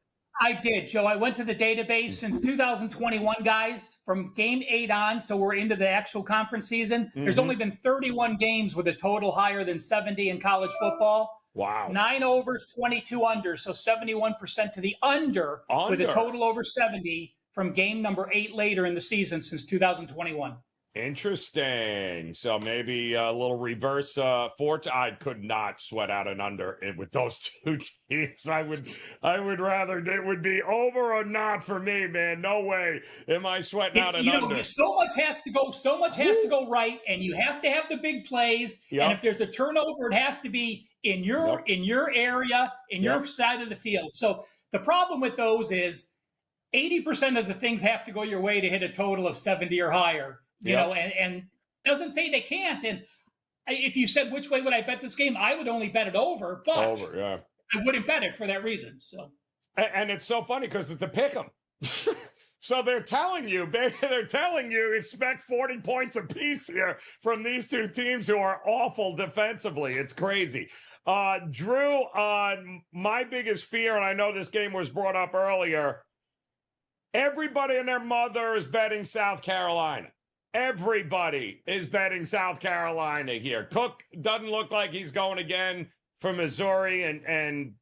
I did, Joe. I went to the database since 2021, guys, from game 8 on. So we're into the actual conference season. Mm-hmm. There's only been 31 games with a total higher than 70 in college football. Wow. 9 overs, 22 unders. So 71% to the under with a total over 70 from game number 8 later in the season since 2021. Interesting. So maybe a little reverse fortune. I could not sweat out an under with those two teams. I would rather it would be over or not for me, man. No way am I sweating out an under. So much has to go right, and you have to have the big plays. Yep. And if there's a turnover, it has to be in your area, in your side of the field. So the problem with those is 80% of the things have to go your way to hit a total of 70 or higher. You know, and doesn't say they can't. And if you said, which way would I bet this game? I would only bet it over, but I wouldn't bet it for that reason. So, and it's so funny because it's a pick 'em. So they're telling you expect 40 points apiece here from these two teams who are awful defensively. It's crazy. Drew, my biggest fear, and I know this game was brought up earlier, everybody and their mother is betting South Carolina. Everybody is betting South Carolina here. Cook doesn't look like he's going again for Missouri, and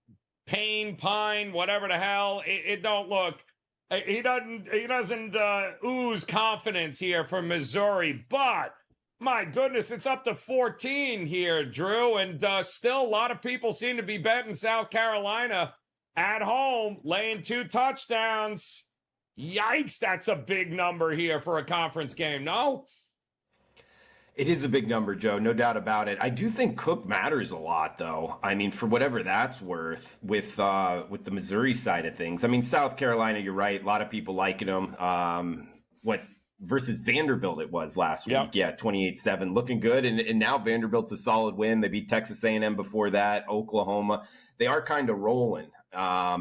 Pine, whatever the hell. It don't look. He doesn't ooze confidence here for Missouri. But my goodness, it's up to 14 here, Drew, and still a lot of people seem to be betting South Carolina at home, laying 2 touchdowns. Yikes, that's a big number here for a conference game, no? It is a big number, Joe, no doubt about it. I do think Cook matters a lot, though. I mean, for whatever that's worth, with the Missouri side of things. I mean, South Carolina, you're right. A lot of people liking them. What versus Vanderbilt it was last week? Yeah, 28-7, looking good. And now Vanderbilt's a solid win. They beat Texas A&M before that. Oklahoma, they are kind of rolling,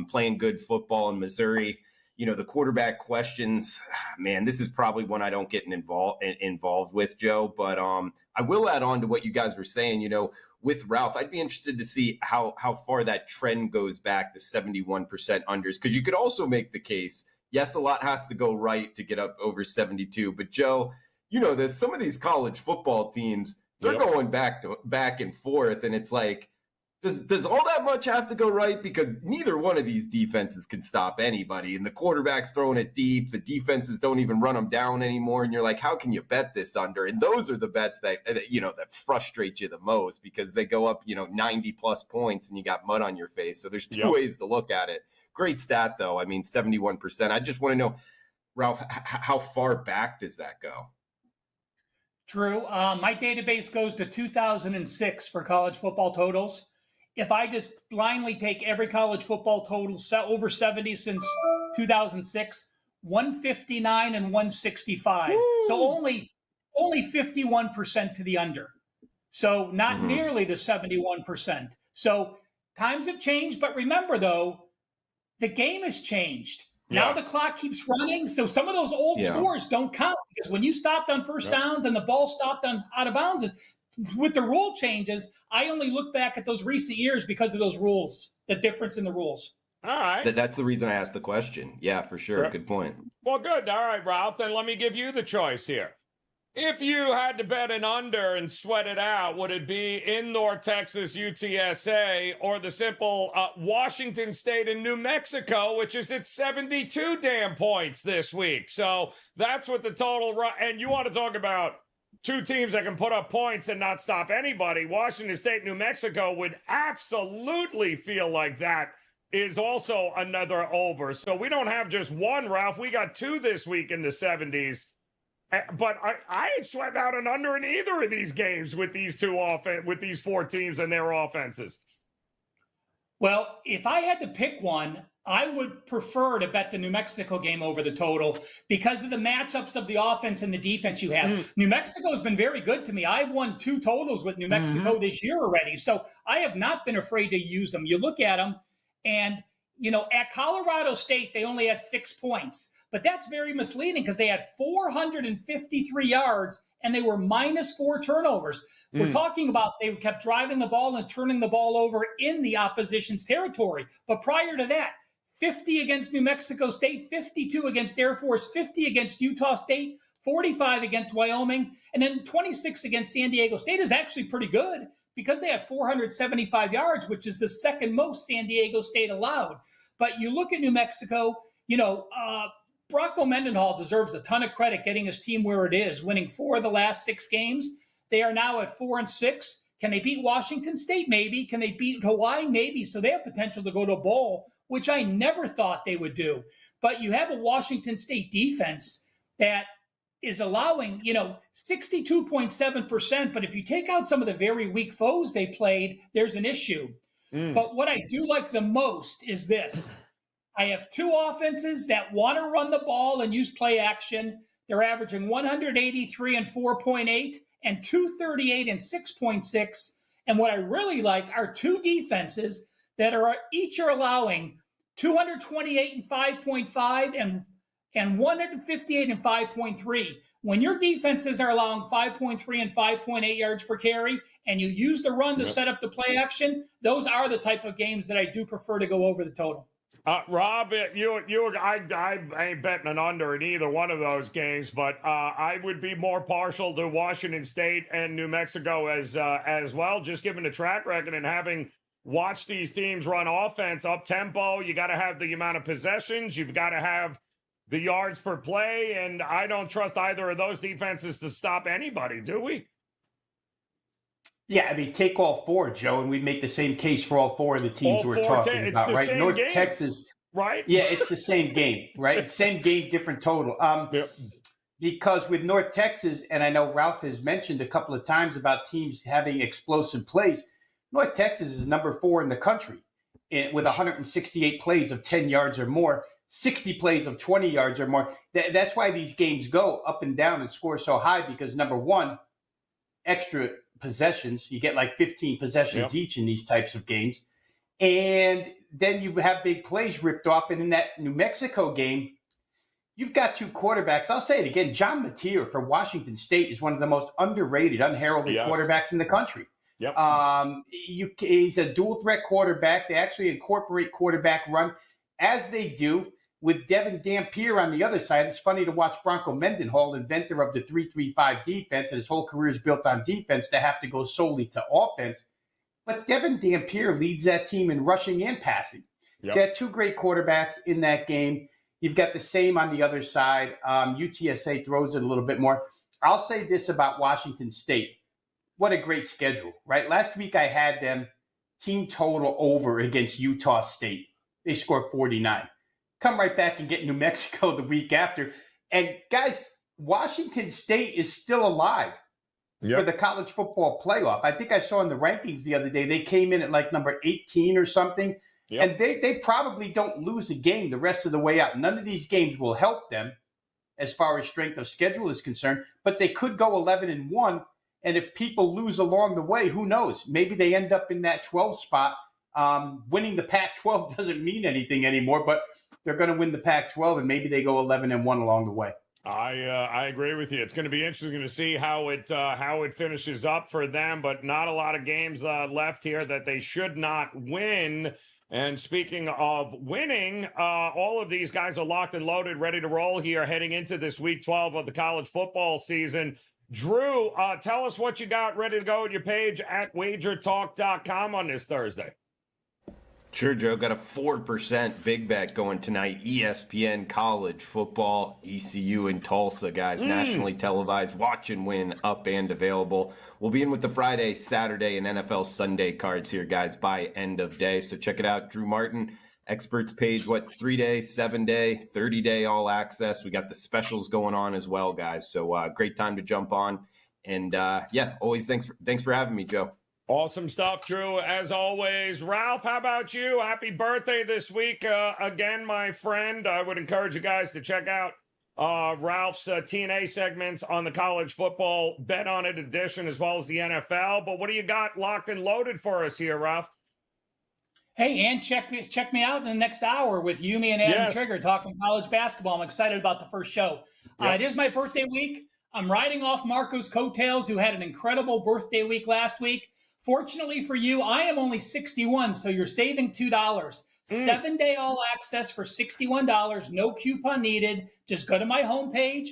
playing good football in Missouri. You know, the quarterback questions, man, this is probably one I don't get involved with, Joe. But I will add on to what you guys were saying, you know, with Ralph. I'd be interested to see how far that trend goes back, the 71% unders, because you could also make the case, yes, a lot has to go right to get up over 72. But, Joe, you know, there's some of these college football teams, they're going back and forth. And it's like, Does all that much have to go right? Because neither one of these defenses can stop anybody. And the quarterback's throwing it deep. The defenses don't even run them down anymore. And you're like, how can you bet this under? And those are the bets that frustrate you the most, because they go up, 90 plus points and you got mud on your face. So there's two ways to look at it. Great stat, though. I mean, 71%. I just want to know, Ralph, how far back does that go? Drew, my database goes to 2006 for college football totals. If I just blindly take every college football total over 70 since 2006, 159 and 165. Woo! So only 51% to the under. So not nearly the 71%. So times have changed, but remember though, the game has changed. Now the clock keeps running, so some of those old scores don't count, because when you stopped on first downs and the ball stopped on out of bounds, with the rule changes, I only look back at those recent years because of those rules, the difference in the rules. All right. That's the reason I asked the question. Yeah, for sure. Yep. Good point. Well, good. All right, Ralph, then let me give you the choice here. If you had to bet an under and sweat it out, would it be in North Texas, UTSA, or the simple Washington State and New Mexico, which is at 72 damn points this week? So that's what the total, and you want to talk about two teams that can put up points and not stop anybody. Washington State, New Mexico would absolutely feel like that is also another over. So we don't have just one, Ralph. We got two this week in the 70s. But I ain't sweating out an under in either of these games with these with these four teams and their offenses. Well, if I had to pick one, I would prefer to bet the New Mexico game over the total because of the matchups of the offense and the defense you have. New Mexico has been very good to me. I've won two totals with New Mexico this year already. So I have not been afraid to use them. You look at them and, at Colorado State, they only had 6 points. But that's very misleading because they had 453 yards and they were -4 turnovers. We're talking about they kept driving the ball and turning the ball over in the opposition's territory. But prior to that, 50 against New Mexico State, 52 against Air Force, 50 against Utah State, 45 against Wyoming, and then 26 against San Diego State is actually pretty good because they had 475 yards, which is the second most San Diego State allowed. But you look at New Mexico, Bronco Mendenhall deserves a ton of credit getting his team where it is, winning 4 of the last 6 games. They are now at 4-6. Can they beat Washington State? Maybe. Can they beat Hawaii? Maybe. So they have potential to go to a bowl, which I never thought they would do. But you have a Washington State defense that is allowing, 62.7%. But if you take out some of the very weak foes they played, there's an issue. But what I do like the most is this. I have two offenses that want to run the ball and use play action. They're averaging 183 and 4.8 and 238 and 6.6. And what I really like are two defenses that are each allowing 228 and 5.5 and 158 and 5.3. When your defenses are allowing 5.3 and 5.8 yards per carry, and you use the run to set up the play action, those are the type of games that I do prefer to go over the total. Rob, I ain't betting an under in either one of those games, but I would be more partial to Washington State and New Mexico as well, just given the track record and having watched these teams run offense up tempo. You got to have the amount of possessions. You've got to have the yards per play, and I don't trust either of those defenses to stop anybody, do we? Yeah, I mean, take all four, Joe, and we'd make the same case for all four of the teams we're talking about, right? North Texas, right? Yeah, it's the same game, right? Same game, different total. because with North Texas, and I know Ralph has mentioned a couple of times about teams having explosive plays, North Texas is number 4 in the country with 168 plays of 10 yards or more, 60 plays of 20 yards or more. That's why these games go up and down and score so high, because number one, extra possessions. You get like 15 possessions each in these types of games. And then you have big plays ripped off. And in that New Mexico game, you've got two quarterbacks. I'll say it again. John Mateer for Washington State is one of the most underrated, unheralded quarterbacks in the country. Yep. He's a dual threat quarterback. They actually incorporate quarterback run, as they do with Devin Dampier on the other side. It's funny to watch Bronco Mendenhall, inventor of the 3-3-5 defense, and his whole career is built on defense, to have to go solely to offense. But Devin Dampier leads that team in rushing and passing. Yep. So you had two great quarterbacks in that game. You've got the same on the other side. UTSA throws it a little bit more. I'll say this about Washington State. What a great schedule, right? Last week I had them team total over against Utah State. They scored 49. Come right back and get New Mexico the week after. And guys, Washington State is still alive for the college football playoff. I think I saw in the rankings the other day, they came in at like number 18 or something. Yep. And they probably don't lose a game the rest of the way out. None of these games will help them as far as strength of schedule is concerned, but they could go 11-1. And if people lose along the way, who knows? Maybe they end up in that 12 spot. Winning the Pac-12 doesn't mean anything anymore, but they're going to win the Pac-12, and maybe they go 11-1 along the way. I agree with you. It's going to be interesting to see how it finishes up for them, but not a lot of games left here that they should not win. And speaking of winning, all of these guys are locked and loaded, ready to roll here, heading into this week 12 of the college football season. Drew, tell us what you got ready to go at your page at WagerTalk.com on this Thursday. Sure, Joe. Got a 4% big bet going tonight. ESPN college football, ECU in Tulsa, guys. Nationally televised, watch and win, up and available. We'll be in with the Friday, Saturday, and NFL Sunday cards here, guys, by end of day. So check it out. Drew Martin, experts page, 3-day, 7-day, 30-day all access. We got the specials going on as well, guys. So great time to jump on. And always thanks for having me, Joe. Awesome stuff, Drew, as always. Ralph, how about you? Happy birthday this week. Again, my friend, I would encourage you guys to check out Ralph's TNA segments on the college football Bet On It edition, as well as the NFL. But what do you got locked and loaded for us here, Ralph? Hey, and check me out in the next hour with Yumi and Adam Trigger talking college basketball. I'm excited about the first show. It is my birthday week. I'm riding off Marco's coattails, who had an incredible birthday week last week. Fortunately for you, I am only 61, so you're saving $2. 7-day all access for $61. No coupon needed. Just go to my homepage.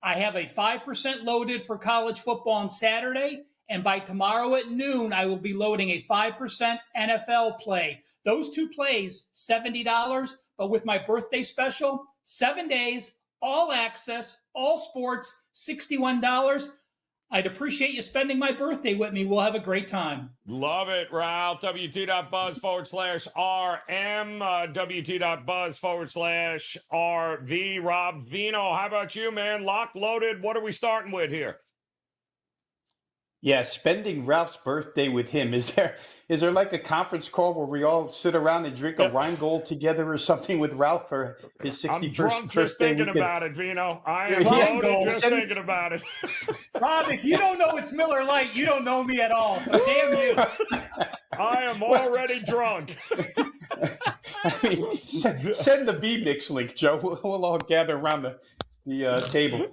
I have a 5% loaded for college football on Saturday. And by tomorrow at noon, I will be loading a 5% NFL play. Those two plays, $70. But with my birthday special, 7 days, all access, all sports, $61. I'd appreciate you spending my birthday with me. We'll have a great time. Love it, Ralph. WT.buzz/RM. WT.buzz/RV. Rob Veno, how about you, man? Locked, loaded. What are we starting with here? Yeah, spending Ralph's birthday with him. Is there like a conference call where we all sit around and drink a Rheingold together or something with Ralph for his 61st I'm drunk birthday just thinking weekend? about it, Vino. I am loaded just thinking about it. Rob, if you don't know it's Miller Lite, you don't know me at all. So damn you. I am already drunk. I mean, send the B-Mix link, Joe. We'll all gather around the table.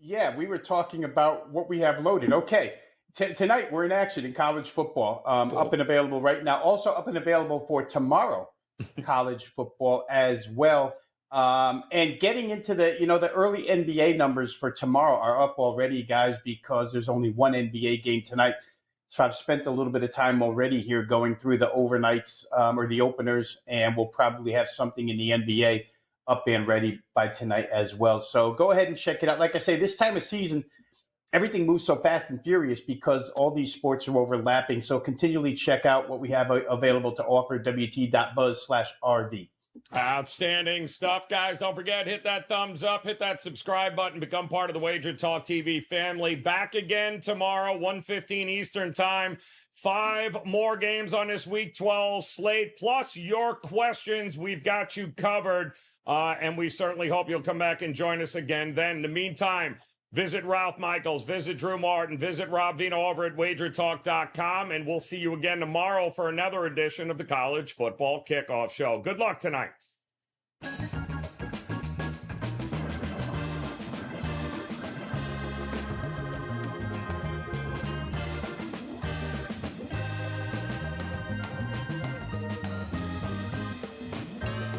Yeah, we were talking about what we have loaded. Okay, tonight we're in action in college football, up and available right now. Also up and available for tomorrow, college football as well. And getting into the early NBA numbers for tomorrow are up already, guys, because there's only one NBA game tonight. So I've spent a little bit of time already here going through the overnights or the openers, and we'll probably have something in the NBA up and ready by tonight as well. So go ahead and check it out. Like I say, this time of season, everything moves so fast and furious because all these sports are overlapping. So continually check out what we have available to offer, WT.buzz/RV. Outstanding stuff, guys. Don't forget, hit that thumbs up, hit that subscribe button, become part of the WagerTalk TV family. Back again tomorrow, 1:15 Eastern Time. 5 more games on this Week 12 slate, plus your questions. We've got you covered, and we certainly hope you'll come back and join us again then. In the meantime, visit Ralph Michaels, visit Drew Martin, visit Rob Veno over at WagerTalk.com, and we'll see you again tomorrow for another edition of the College Football Kickoff Show. Good luck tonight.